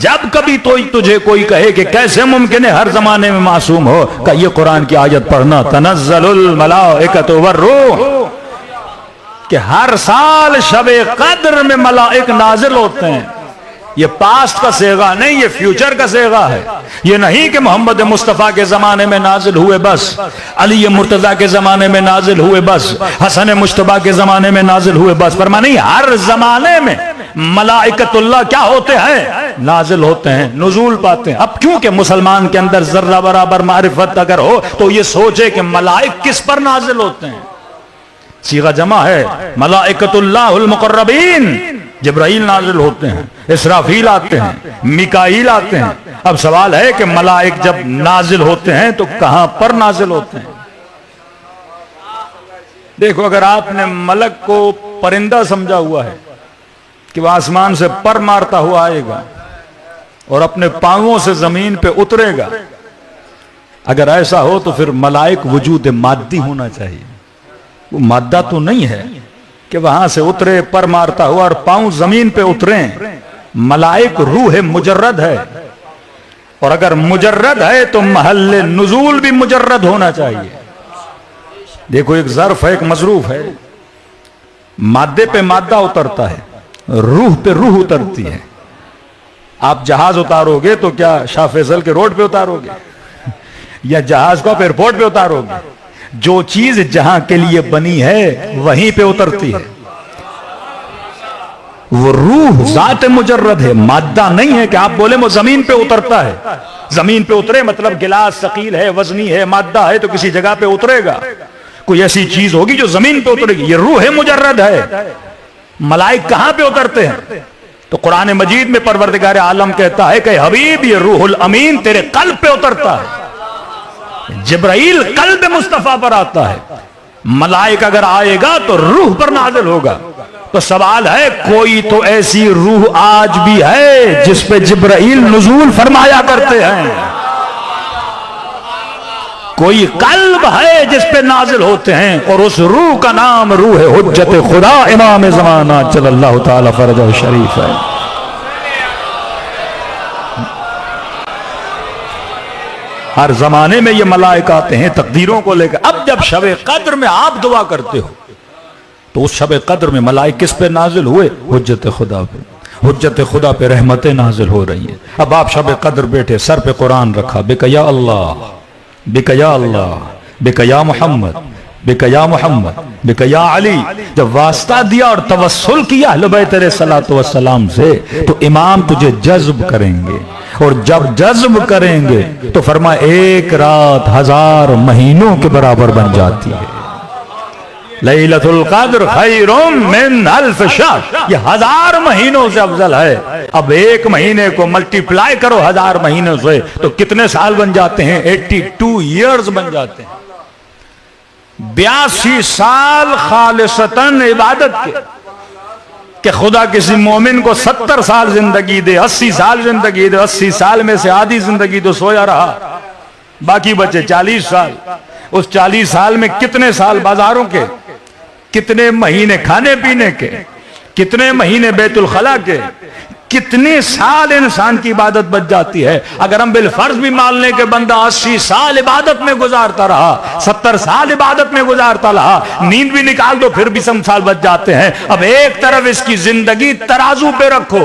जब कभी तो तुझे कोई कहे कि कैसे मुमकिन है हर जमाने में मासूम हो, का ये कुरान की आयत पढ़ना, तनज़्ज़लुल मलाइकतु वर्रूह, कि हर साल शबे कद्र में मलाइक नाजिल होते हैं। ये पास्ट का सेगा नहीं, ये फ्यूचर का सेगा है। ये नहीं कि मोहम्मद मुस्तफ़ा के जमाने में नाजिल हुए बस, अली मुर्तजा के जमाने में नाजिल हुए बस, हसन मुश्तबा के जमाने में नाजिल हुए बस। फरमा नहीं, हर जमाने में मलाइकतुल्लाह क्या होते हैं, नाजिल होते हैं, नुज़ूल पाते हैं। अब क्योंकि मुसलमान के अंदर जर्रा बराबर मारिफत अगर हो तो ये सोचे कि मलाइक किस पर नाजिल होते हैं। सीगा जमा है, मलाइकतुल्लाहुल मुक़र्रबीन, जिब्राइल नाजिल होते हैं, इसराफील आते हैं, मिकाईल आते हैं। अब सवाल है कि मलाइक जब नाजिल होते हैं तो कहां पर नाजिल होते हैं? देखो, अगर आपने मलक को परिंदा समझा हुआ है कि वह आसमान से पर मारता हुआ आएगा और अपने पांवों से जमीन पे उतरेगा, अगर ऐसा हो तो फिर मलाइक वजूद माद्दी होना चाहिए। वो माद्दा तो नहीं है कि वहां से उतरे पर मारता हुआ और पांव जमीन पे उतरे। मलाइक रूह मुजर्रद है, और अगर मुजर्रद है तो महल्ले नुज़ूल भी मुजर्रद होना चाहिए। देखो, एक ज़र्फ है, एक मज़रूफ है, मादे पे मादा उतरता है, रूह पे रूह उतरती है। आप जहाज उतारोगे तो क्या शाह फैसल के रोड पे उतारोगे या जहाज को आप एयरपोर्ट पे उतारोगे? जो चीज जहां के लिए बनी है वहीं पे उतरती है। वो रूह जात मुजर्रद है, मादा नहीं है कि आप बोले वो जमीन पे उतरता है। जमीन पे उतरे मतलब गिलास सकील है, वजनी है, मादा है तो किसी जगह पे उतरेगा। कोई ऐसी चीज होगी जो जमीन पे उतरेगी, ये रूह मुजर्रद है। मलाइक कहां पे उतरते हैं? तो कुरान मजीद में परवरदिगार आलम कहता है कि हबीब ये रूहुल अमीन तेरे कल्ब पे उतरता है। जिब्राइल कल्ब मुस्तफा पर आता है, मलाइक अगर आएगा तो रूह पर नाज़िल होगा। तो सवाल है, कोई तो ऐसी रूह आज भी है जिस पे जिब्राइल नुज़ूल फरमाया करते हैं? कोई कल्ब है जिस पे नाजिल होते हैं, और उस रूह का नाम रूह हुज्जत खुदा इमाम ज़माना सल्लल्लाहु तआला फरजह शरीफ है। हर जमाने में ये मलाइक आते हैं तकदीरों को लेकर। अब जब शब कद्र में आप दुआ करते हो तो उस शब कद्र में मलाइक किस पे नाजिल हुए? हुज्जत खुदा पे। हुज्जत खुदा पे रहमतें नाजिल हो रही हैं। अब आप शब कद्र बैठे, सर पे कुरान रखा, बिका या अल्लाह, बिका या अल्लाह, बिका या मोहम्मद, बिकया मोहम्मद बिकया अली, जब वास्ता दिया और तवस्सुल किया अहले बैत अलैहिस्सलातु वस्सलाम से, तो इमाम तुझे जज्ब करेंगे, और जब जज्ब करेंगे तो फरमाया एक रात 1000 महीनों के बराबर बन जाती है। लैलतुल क़द्र खैरुम मिन अल्फ शहर, ये 1000 महीनों से अफजल है। अब एक महीने को मल्टीप्लाई करो 1000 महीनों से तो कितने साल बन जाते हैं? 82 ईयर्स बन जाते हैं। 82 साल खालिसतन इबादत के खुदा किसी मोमिन को 70 साल जिंदगी दे, 80 साल जिंदगी दे, 80 साल में से आधी जिंदगी तो सोया रहा, बाकी बचे 40 साल। उस 40 साल में कितने साल बाजारों के, कितने महीने खाने पीने के, कितने महीने बैतुल खला के, कितने साल इंसान की इबादत बच जाती है। अगर हम बिलफर्ज भी मान लें कि बंदा 80 साल इबादत में गुजारता रहा, 70 साल इबादत में गुजारता रहा, नींद भी निकाल दो फिर भी 100 साल बच जाते हैं। अब एक तरफ इसकी जिंदगी तराजू पे रखो,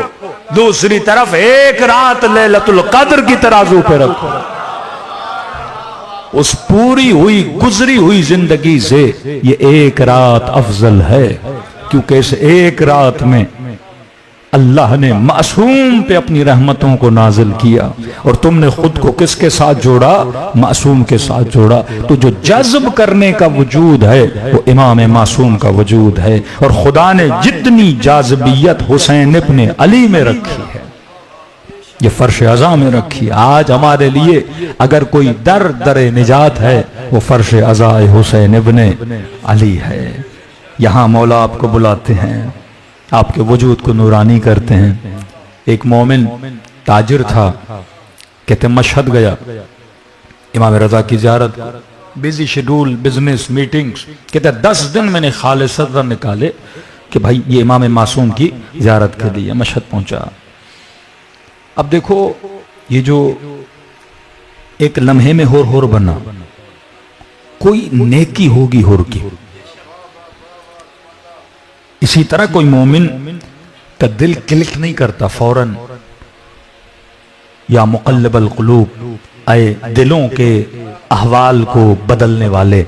दूसरी तरफ एक रात लैलतुल क़द्र की तराजू पे रखो। उस पूरी हुई गुजरी हुई जिंदगी से ये एक रात अफजल है, क्योंकि इस एक रात में अल्लाह ने मासूम पे अपनी रहमतों को नाजिल किया, और तुमने खुद को किसके साथ जोड़ा? मासूम के साथ जोड़ा। तो जो जज्ब करने का वजूद है वो इमाम मासूम का वजूद है, और खुदा ने जितनी जाज़बियत हुसैन इब्न अली में रखी है ये फर्श अज़ा में रखी। आज हमारे लिए अगर कोई दर निजात है वो फर्श अज़ा हुसैन इब्न अली है। यहाँ मौला आपको बुलाते हैं, आपके वजूद को नूरानी करते हैं। एक मोमिन ताजिर था, कहते मशहद गया इमाम रजा की ज़ियारत, बिजी शेड्यूल बिजनेस मीटिंग्स, कहते 10 दिन मैंने खालिसतन निकाले कि भाई ये इमाम मासूम की ज़ियारत के लिए मशहद पहुंचा। अब देखो ये जो एक लम्हे में होर बना, कोई नेकी होगी होर की। इसी तरह कोई मोमिन का दिल क्लिक नहीं करता फौरन, या मुक़ल्लिबल क़ुलूब, आए दिलों के अहवाल को बदलने वाले।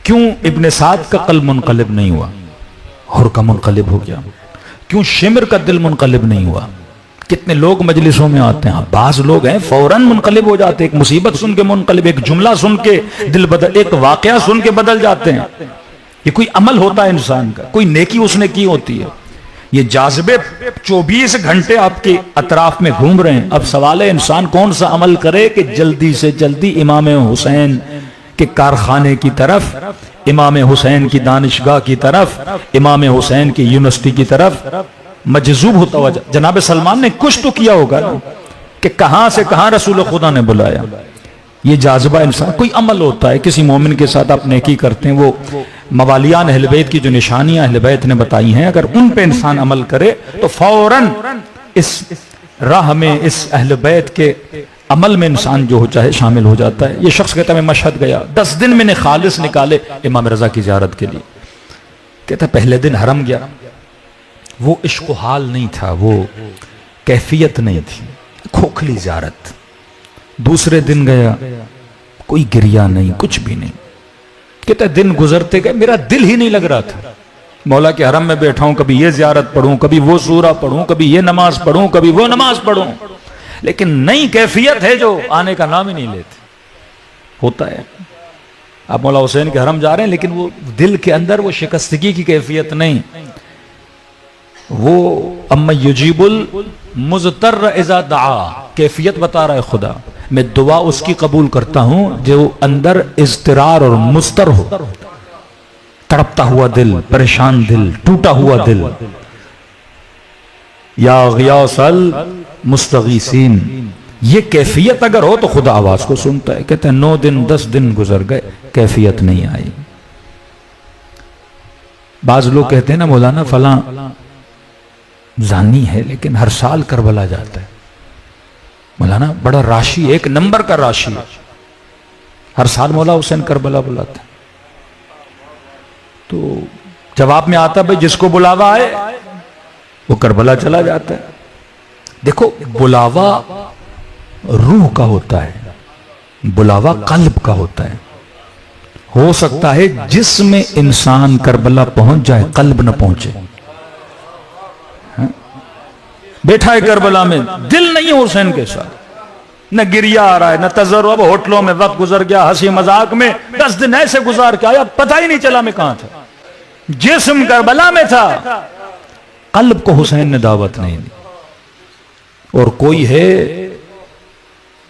क्यों इब्ने साद का कल्ब मुनक़लिब नहीं हुआ, होर का मुनक़लिब हो गया? क्यों शिमर का दिल मुनक़लिब नहीं हुआ? कितने लोग मजलिसों में आते हैं, बाज लोग हैं फौरन मुनक़लिब हो जाते हैं, एक मुसीबत सुन के मुनक़लिब, एक जुमला सुन के दिल बदल, एक वाक़या सुन के बदल जाते हैं। ये कोई अमल होता है इंसान का, कोई नेकी उसने की होती है। ये जाज़बे 24 घंटे आपके अतराफ में घूम रहे हैं। अब सवाल है इंसान कौन सा अमल करे कि जल्दी से जल्दी इमाम हुसैन के कारखाने की तरफ, इमाम हुसैन की दानिशगाह की तरफ, इमाम हुसैन की यूनिवर्सिटी की तरफ मजजूब होता हुआ। जनाब सलमान ने कुछ तो किया होगा ना कि कहां से कहां रसूल खुदा ने बुलाया। ये जाज़बा इंसान, कोई अमल होता है, किसी मोमिन के साथ आप नेकी करते हैं, वो मवालियान अहले बैत की जो निशानियां अहले बैत ने बताई हैं, अगर उन पे इंसान अमल करे तो फौरन इस राह में, इस अहले बैत के अमल में इंसान जो हो चाहे शामिल हो जाता है। ये शख्स कहता है मैं मशहद गया, 10 दिन मैंने खालिस निकाले इमाम रजा की ज़ियारत के लिए। कहता पहले दिन हरम गया, वो इश्क हाल नहीं था, वो कैफियत नहीं थी, खोखली ज़ियारत। दूसरे दिन गया, कोई गिरिया नहीं, कुछ भी नहीं। कहता दिन गुजरते गए, मेरा दिल ही नहीं लग रहा था। मौला के हरम में बैठा हूं, कभी ये ज़ियारत पढ़ूं, कभी वो सूरा पढ़ूं, कभी ये नमाज पढ़ूं, कभी वो नमाज पढ़ूं, लेकिन नई कैफियत है जो आने का नाम ही नहीं लेते। होता है आप मौला हुसैन के हरम जा रहे हैं, लेकिन वो दिल के अंदर वो शिकस्तगी की कैफियत नहीं। वो अम्मा युजीबुल मुज़तर इज़ा दआ कैफियत बता रहा है खुदा। मैं दुआ उसकी कबूल करता हूं जो अंदर इज़्तिरार और मुस्तर हो, तड़पता हुआ दिल, परेशान दिल, टूटा हुआ दिल। या गियासल मुस्तगीसीन, ये कैफियत अगर हो तो खुदा आवाज को सुनता है। कहते हैं 9 दिन 10 दिन गुजर गए, कैफियत नहीं आई। बाज लोग कहते हैं ना मौलाना फला जानी है लेकिन हर साल करबला जाता है। मौलाना बड़ा राशि, एक नंबर का राशि, हर साल मौला हुसैन करबला बुलाता है। तो जवाब में आता भाई जिसको बुलावा आए वो करबला चला जाता है। देखो बुलावा रूह का होता है, बुलावा कल्ब का होता है। हो सकता है जिसमें इंसान करबला पहुंच जाए, कल्ब न पहुंचे। बैठा है करबला में, दिल नहीं है हुसैन के साथ, न गिरिया आ रहा है न तजर्बा। अब होटलों में वक्त गुजर गया, हंसी मजाक में 10 दिन ऐसे गुजार के आया, पता ही नहीं चला मैं कहां था। जिस्म करबला में था, कल्ब को हुसैन ने दावत नहीं दी। और कोई है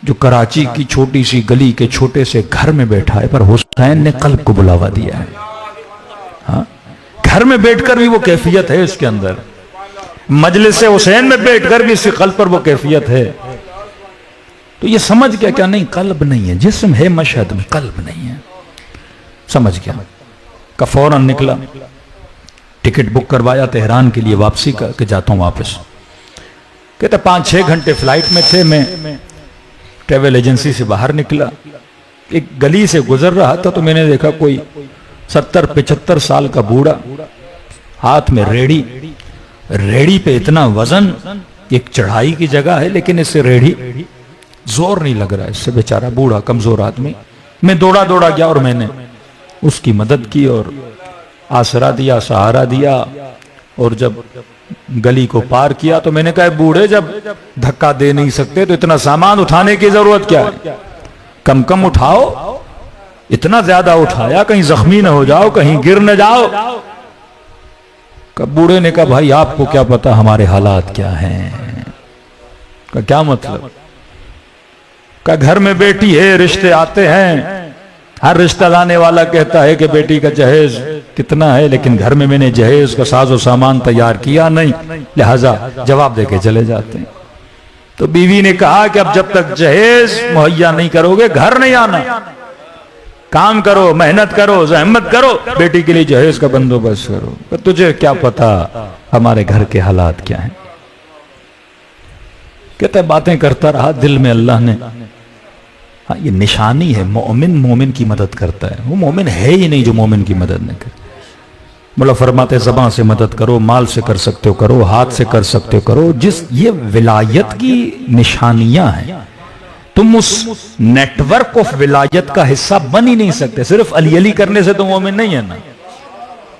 जो कराची की छोटी सी गली के छोटे से घर में बैठा है, पर हुसैन ने कल्ब को बुलावा दिया है। हाँ? घर में बैठकर भी वो कैफियत है इसके अंदर, मजलिस हुसैन में बैठकर भी इसके कल्ब पर वो कैफियत है। तो ये समझ गया क्या? नहीं, कल्ब नहीं है, जिस्म है मशहद में, कल्ब नहीं है। समझ गया का फौरन निकला, टिकट बुक करवाया तेहरान के लिए वापसी का, कि जाता हूं वापस। कहते 5-6 घंटे फ्लाइट में थे, मैं ट्रेवल एजेंसी से बाहर निकला, एक गली से गुजर रहा था तो मैंने देखा कोई 70-75 साल का बूढ़ा, हाथ में रेड़ी, रेड़ी पे इतना वजन, एक चढ़ाई की जगह है लेकिन इससे रेड़ी जोर नहीं लग रहा है इससे, बेचारा बूढ़ा कमजोर आदमी। मैं दौड़ा दौड़ा गया और मैंने उसकी मदद की और आसरा दिया, सहारा दिया। और जब गली को पार किया तो मैंने कहा, बूढ़े जब धक्का दे नहीं सकते तो इतना सामान उठाने की जरूरत क्या है? कम कम उठाओ, इतना ज्यादा उठाया कहीं जख्मी न हो जाओ, कहीं गिर न जाओ। बूढ़े ने कहा, भाई आपको क्या पता हमारे हालात क्या हैं? का क्या मतलब? का घर में बेटी है, रिश्ते आते हैं, हर रिश्ता लाने वाला कहता है कि बेटी का जहेज कितना है, लेकिन घर में मैंने जहेज का साजो सामान तैयार किया नहीं, लिहाजा जवाब देके चले जाते हैं। तो बीवी ने कहा कि अब जब तक जहेज मुहैया नहीं करोगे घर नहीं आना, काम करो, मेहनत करो, जहमत करो, बेटी के लिए जहेज का बंदोबस्त करो। तो तुझे क्या पता हमारे घर के हालात क्या हैं? कहते बातें करता रहा, दिल में अल्लाह ने, हाँ ये निशानी है, मोमिन मोमिन की मदद करता है। वो मोमिन है ही नहीं जो मोमिन की मदद नहीं करे। मतलब फरमाते ज़बान से मदद करो, माल से कर सकते हो करो, हाथ से कर सकते हो करो। जिस ये विलायत की निशानियां हैं, तुम उस नेटवर्क ऑफ विलायत का हिस्सा बन ही नहीं सकते। सिर्फ अली अली करने से तो मोमिन नहीं है ना।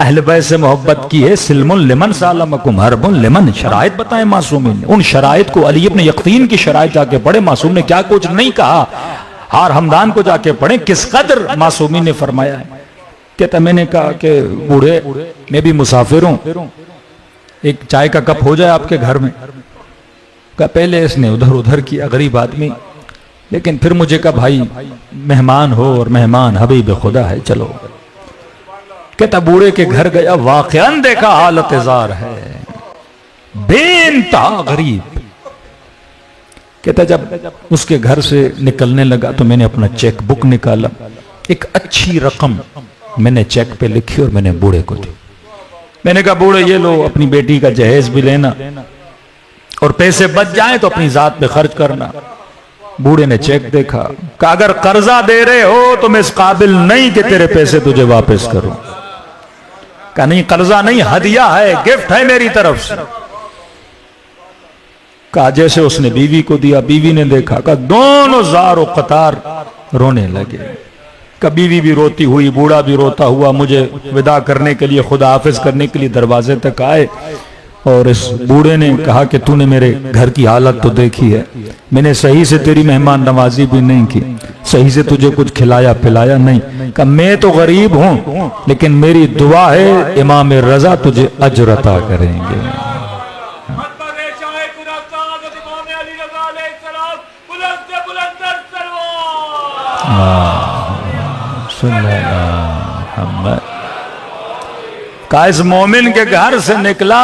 अहले बैत से मोहब्बत की है, सिल्मुन लिमन सालमकुम हरबुन लिमन, शराइत बताएं मासूमिन ने। उन शराइत को अली इब्न यकीन की शराइत जाके पढ़े, मासूम ने क्या कुछ नहीं कहा। हार हमदान को जाके पढ़े, किस कदर मासूमी ने फरमाया है। कहता मैंने कहा कि बूढ़े मैं भी मुसाफिर हूं, एक चाय का कप हो जाए आपके घर में। कहा पहले इसने उधर उधर किया, गरीब आदमी, लेकिन फिर मुझे कहा भाई मेहमान हो और मेहमान हबीब खुदा है, चलो। कहता बूढ़े के घर गया, वाकयान देखा हालत जार है, बेइंतहा गरीब। कहता जब उसके घर से निकलने लगा तो मैंने अपना चेक बुक निकाला, एक अच्छी रकम मैंने चेक पे लिखी और मैंने बूढ़े को दी। मैंने कहा बूढ़े ये लो, अपनी बेटी का जहेज भी लेना और पैसे बच जाए तो अपनी जात पे खर्च करना। बूढ़े ने चेक देखा, कहा अगर कर्जा दे रहे हो तो मैं इस काबिल नहीं कि तेरे पैसे तुझे वापस करूं। कहा नहीं कर्जा नहीं, हदिया है, गिफ्ट है मेरी तरफ से। कहा जैसे उसने बीवी को दिया, बीवी ने देखा, कहा दोनों ज़ार और कतार रोने लगे। कहा बीवी भी रोती हुई, बूढ़ा भी रोता हुआ मुझे विदा करने के लिए, खुदा हाफिज करने के लिए दरवाजे तक आए। और इस बूढ़े ने कहा कि तूने मेरे घर की हालत तो देखी है, मैंने सही से तेरी मेहमान नवाजी भी नहीं की, सही से तुझे कुछ खिलाया पिलाया नहीं। कहा मैं तो गरीब हूं, लेकिन मेरी दुआ है इमाम रजा तुझे अजर अता करेंगे। कहा इस मोमिन के घर से निकला,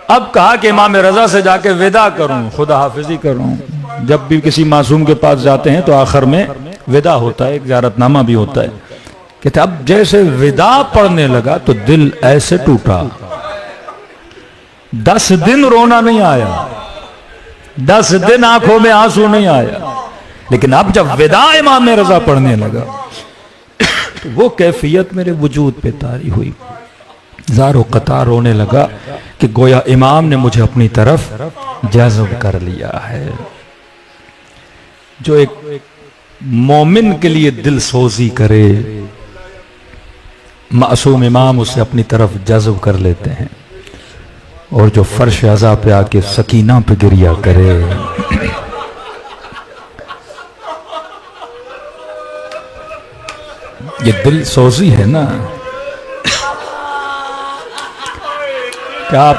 अब कहा कि इमाम रजा से जाके विदा करूं, खुदा हाफिजी करूं। जब भी किसी मासूम के पास जाते हैं तो आखिर में विदा होता है, एक ज़ियारतनामा भी होता है। कहते अब जैसे विदा पढ़ने लगा तो दिल ऐसे टूटा, 10 दिन रोना नहीं आया, 10 दिन आंखों में आंसू नहीं आया। लेकिन अब जब विदा इमाम रजा पढ़ने लगा तो वो कैफियत मेरे वजूद पे तारी हुई, ज़ारो कतार रोने लगा कि गोया इमाम ने मुझे अपनी तरफ जज़्ब कर लिया है। जो एक मोमिन के लिए दिल सोजी करे, मासूम इमाम उसे अपनी तरफ जज्ब कर लेते हैं, और जो फर्श अज़ा पे आके सकीना पे गिरिया करे। ये दिल सोजी है ना, क्या आप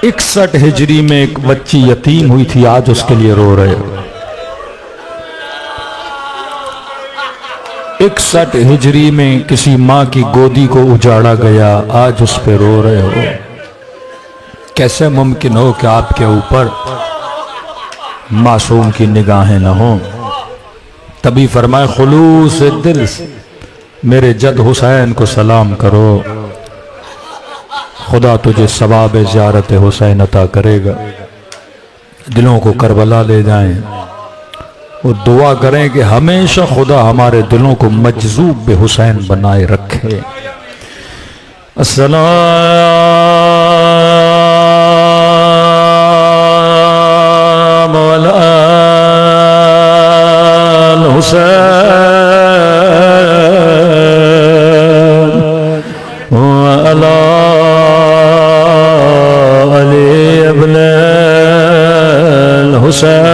61 हिजरी में एक बच्ची यतीम हुई थी, आज उसके लिए रो रहे हो। 61 हिजरी में किसी माँ की गोदी को उजाड़ा गया, आज उस पे रो रहे हो। कैसे मुमकिन हो कि आपके ऊपर मासूम की निगाहें न हो। तभी फरमाए खुलूस दिल से मेरे जद हुसैन को सलाम करो, खुदा तुझे सवाब ज़ियारत हुसैन अता करेगा। दिलों को करबला ले जाएं और दुआ करें कि हमेशा खुदा हमारे दिलों को मजजूब बे हुसैन बनाए रखे। अस्सलाम अला हुसैन व अला अली इब्न हुसैन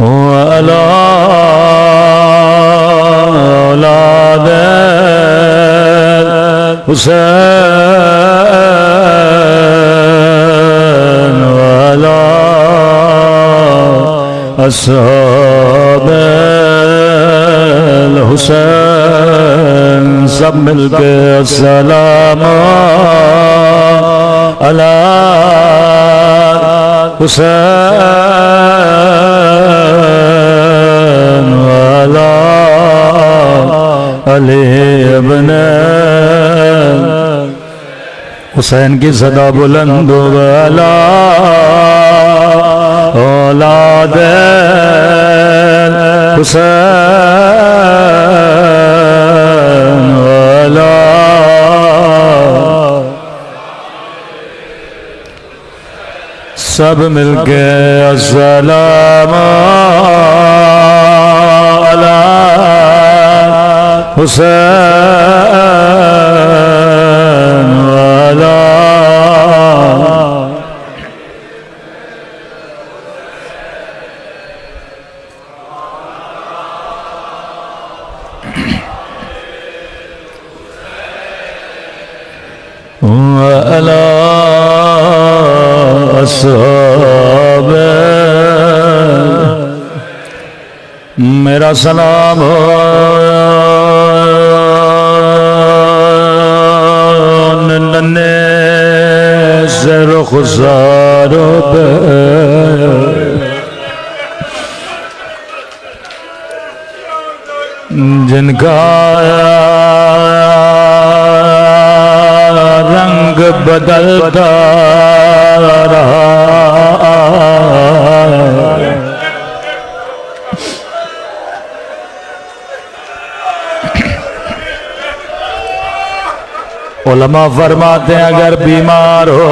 व अला औलाद हुसैन व अला अस्हाब हुसैन। सब मिलके अस्सलाम अला हुसैन व अला अली इब्न हुसैन की सदा बुलंद व अला औलाद हुसैन व अला। सब मिलके अस्सलाम अला हुसैन व अला। मेरा सलाम हो नन्हे से रुखसारों पे, जिनका रंग बदलता रहा। उलमा फरमाते हैं अगर बीमार हो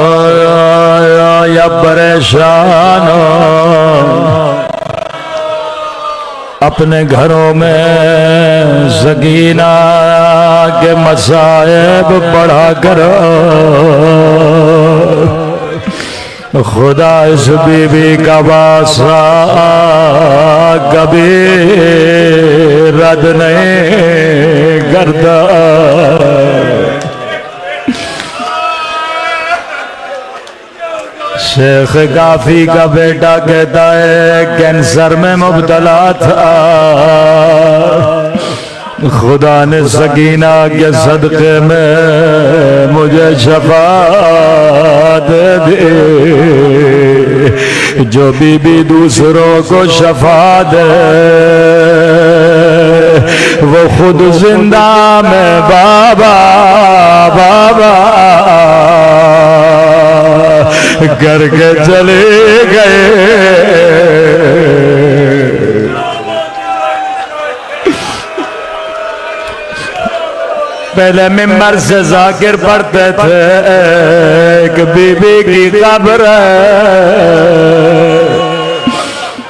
या परेशान हो, अपने घरों में सकीना के मसाइब पढ़ा करो। खुदा इस बीबी का वास्ता कभी रद्द नहीं करता। शेख काफी का बेटा कहता है कैंसर में मुब्तला था, खुदा ने सकीना के सदक़े में मुझे शफा दे दी। जो बीबी दूसरों को शफा दे वो खुद जिंदा में बाबा बाबा करके चले गए। पहले मिंबर से जाकिर पढ़ते थे एक बीबी की कब्र है,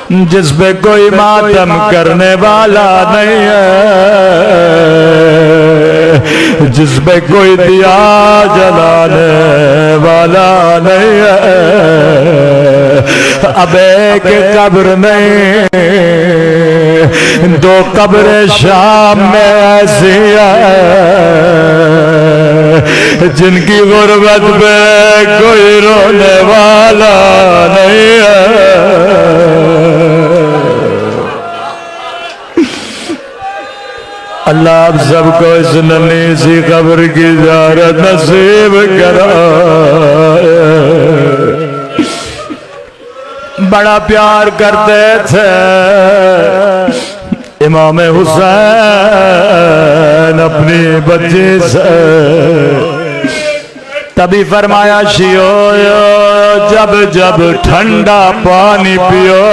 जिस पे कोई मातम करने वाला नहीं है, जिस पे कोई दिया जलाने वाला नहीं है। अब एक कब्र नहीं, दो कब्र शाम में ऐसी है जिनकी गुर्बत पे कोई रोने वाला नहीं है। अल्लाह आप सबको इस नन्ही सी कब्र की ज़ियारत नसीब कराए। बड़ा प्यार करते थे इमाम हुसैन अपनी बच्ची से, तभी फरमाया शियो जब जब ठंडा पानी पियो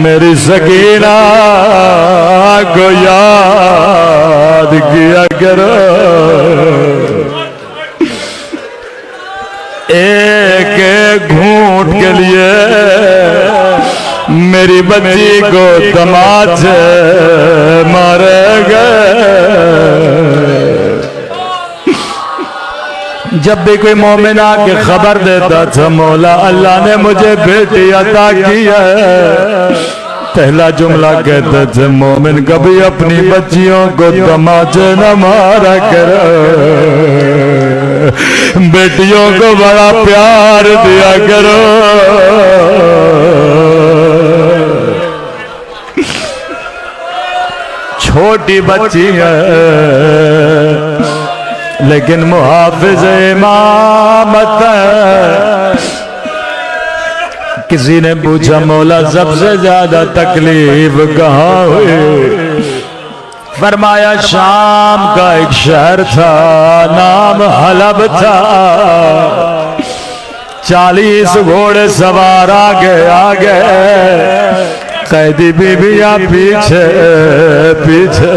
मेरी सकीना को याद किया करो। एक एक घूंट के लिए मेरी बच्ची को तमाचे मारे गए। जब भी कोई मोमिन आके खबर देता था मौला अल्लाह ने मुझे बेटी अता की है, पहला जुमला कहते थे मोमिन कभी अपनी बच्चियों को तमाचे न मारा करो, बेटियों को बड़ा प्यार दिया करो। छोटी बच्ची है लेकिन मुहाफिज इमामत है। किसी ने पूछा मौला सबसे ज्यादा तकलीफ कहाँ हुई? फरमाया शाम का एक शहर था नाम हलब था, 40 घोड़े सवार आगे कैदी बीबियां पीछे पीछे।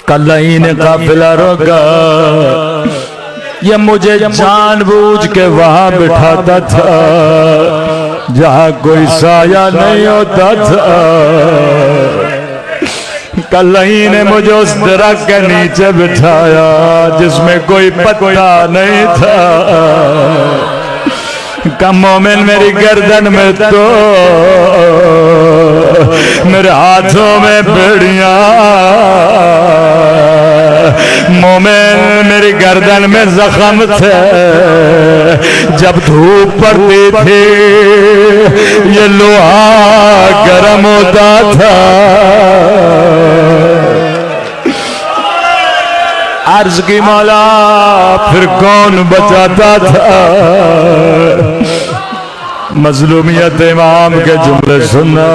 कल्लई ने काफिला रोका, ये मुझे जानबूझ के वहां बिठाता था जहां कोई साया नहीं होता था। कल्लई ने मुझे उस दरख्त के नीचे बिठाया जिसमें कोई पत्ता नहीं था। कम मोमिन मेरी गर्दन में तो मेरे हाथों में बेड़ियां, मोमिन मेरी गर्दन में जख्म थे। जब धूप पड़ती थी ये लोहा गर्म होता था। अर्ज की मौला फिर कौन बचाता था? मजलूमियत इमाम के जुमले सुनना।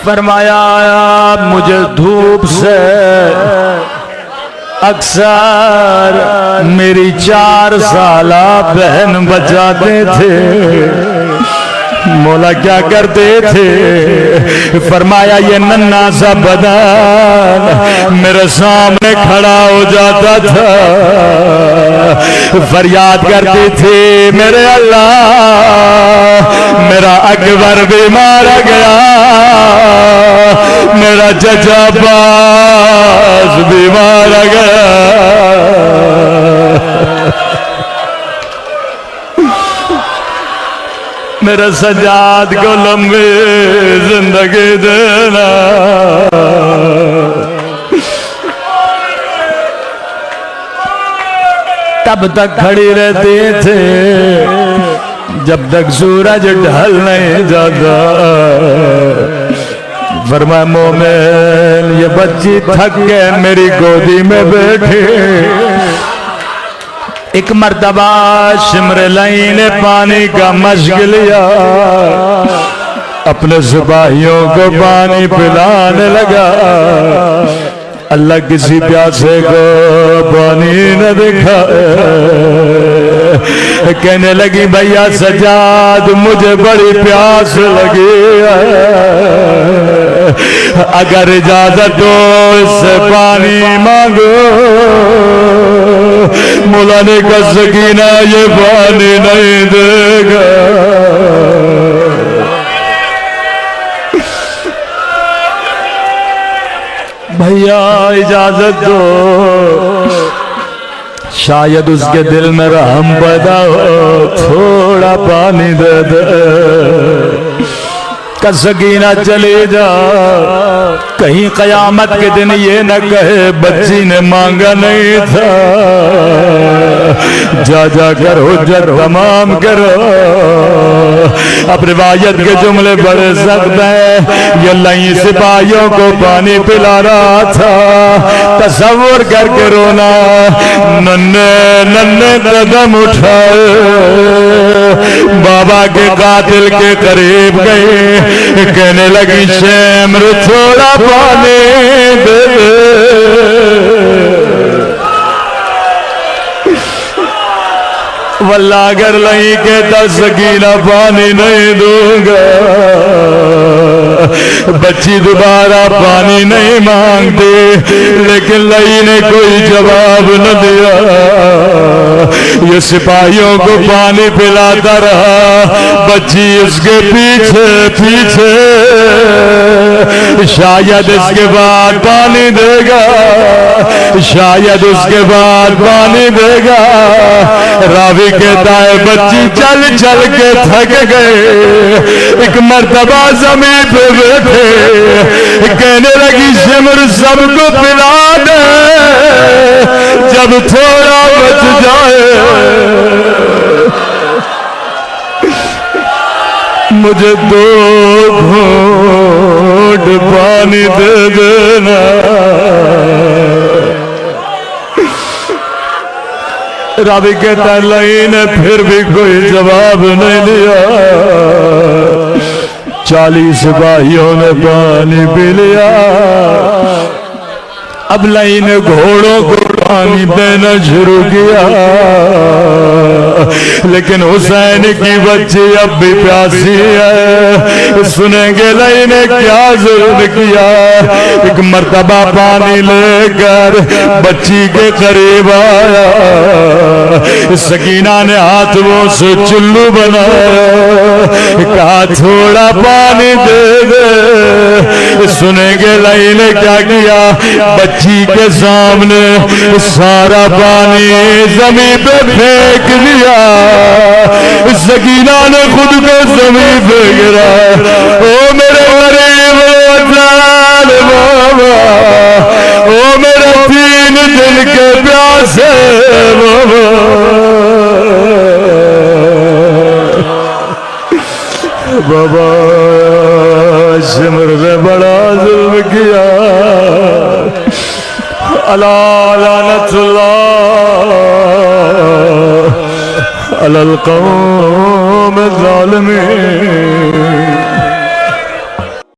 फरमाया मुझे धूप से अक्सर मेरी 4 साला बहन बचाते थे। मौला क्या करते थे? फरमाया ये नन्हा सा बदन मेरे सामने खड़ा हो जाता था, फरियाद करती थी मेरे अल्लाह मेरा अकबर भी मारा गया, मेरा चचा अब्बास भी मारा गया। मेरे सजाद को लंबी जिंदगी देना। तब तक खड़ी रहती थे जब तक सूरज ढल नहीं जाता। फरमाया मोमिन ये बच्ची थक के मेरी गोदी में बैठी। एक मर्तबा शिमरलाई ने पानी का मशक लिया, अपने सिपाहियों को पानी पिलाने लगा। अल्लाह किसी प्यासे को पानी न दिखा। कहने लगी भैया सजाद मुझे बड़ी प्यास लगी है, अगर इजाजत हो इससे पानी मांगो। मौला ने कहा सकीना ये पानी नहीं देगा। भैया इजाजत दो, शायद उसके दिल में रहम पैदा हो, थोड़ा पानी दे दे। का सकीना चले जा, कहीं कयामत के दिन ये न कहे बच्ची ने मांगा नहीं था। जा जा कर हुज्जत तमाम करो। अब रिवायत के जुमले बड़े सख्त हैं। ये लई सिपाहियों को पानी पिला रहा था, तसव्वुर करके रोना। नन्हे नन्हे कदम उठाए, बाबा के कातिल के करीब गए, कहने लगी शेमर थोड़ा पानी दे दे। वल्लाह अगर नहीं कहता सकीना पानी नहीं दूंगा। बच्ची दोबारा पानी नहीं मांगती, लेकिन लई ने कोई जवाब न दिया। ये सिपाहियों को पानी पिलाता रहा, बच्ची उसके पीछे पीछे। शायद इसके बाद पानी देगा, शायद उसके बाद पानी देगा। रावी कहता है बच्ची चल चल के थक गए, एक मर्तबा जमीन पे बैठे, कहने लगी सिमर सबको पिला दे, जब थोड़ा बच जाए मुझे 2 घूंट पानी दे देना। रावी कहता है लई ने फिर भी कोई जवाब नहीं दिया। 40 सिपाहियों ने पानी पी लिया। अब लई ने घोड़ों को पानी देना शुरू किया, लेकिन हुसैन की बच्ची अब भी प्यासी है। सुनेंगे लई ने क्या जुल्म किया। एक मर्तबा पानी लेकर बच्ची के करीब आया, सकीना ने हाथों से चुल्लू बनाया, कहा थोड़ा पानी दे दे। सुनेंगे लई ने क्या किया, बच्ची के सामने सारा पानी जमीन पे फेंक दिया। सकीना ने खुद को जमीन पे गिरा। ओ मेरे गरीब बाबा, ओ मेरे 3 दिन के प्यासे बाबा। बाबा सिमर ने बड़ा जुल्म किया। अला लानतुल्लाह अलल कौम ज़ालिमीन।